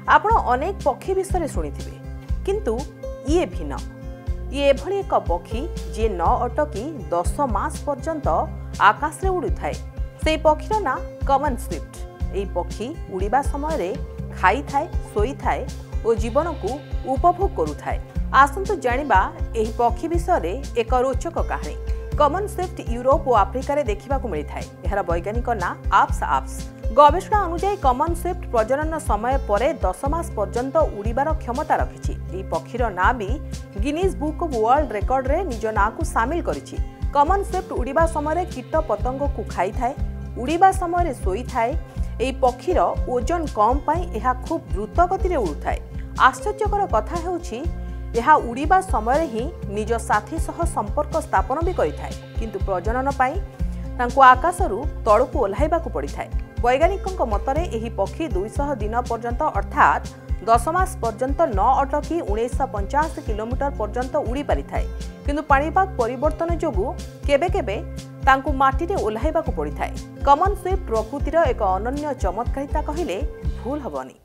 आपण अनेक पक्षी विषय शुणिथिबे किंतु ये भिन्न। ये एभली एक पक्षी जे न अटकी 10 मास पर्यंत आकाश रे उड़ी थाए। से पक्षीर ना कॉमन स्विफ्ट। एही पक्षी उड़ीबा समय रे खाई थाए, सोई थाए और जीवन को उपभोग करू थाए। आसंतु जानिबा एही पक्षी विषय रे एक रोचक कहानी। कॉमन स्विफ्ट यूरोप और आफ्रिका रे देखिबा को मिली थाए। एहार वैज्ञानिक ना आप्स। गवेषणा अनुसार कॉमन स्विफ्ट प्रजनन समय परे 10 मास पर्यंत उड़ीबार क्षमता रखिछि। एही पक्षीर ना भी Guinness book of world record रे निज ना को शामिल करिछि। कॉमन स्विफ्ट उड़ीबा समय कीट पतंग को खाई थाए, उड़ीबा समय सोई थाए। एही पक्षीर ओजन कम पाई एहा खूब द्रुत गति रे उड़ुथाए। आश्चर्यकर कथा हेउछि एहा उड़ीबा समय ही निज साथी सह संपर्क स्थापन भी करिथाए, किंतु प्रजनन पाई तांको आकाशरू तळକୁ ओल्हाइबाकू पड़िथाए। वैज्ञानिकଙ୍କ मतरे एही पक्षी 200 दिन पर्यंत अर्थात 10 मास पर्यंत न अटकी 1950 किलोमीटर पर्यंत उड़ी पारिथाए, किंतु पाणीपाग परिवर्तन जोगु केबे केबे तांको माटी रे ओल्हाइबाकू पड़िथाए। कॉमन स्विफ्ट प्रकृतिर एक अनन्य चमत्कारिता कहिले भूल हबनी।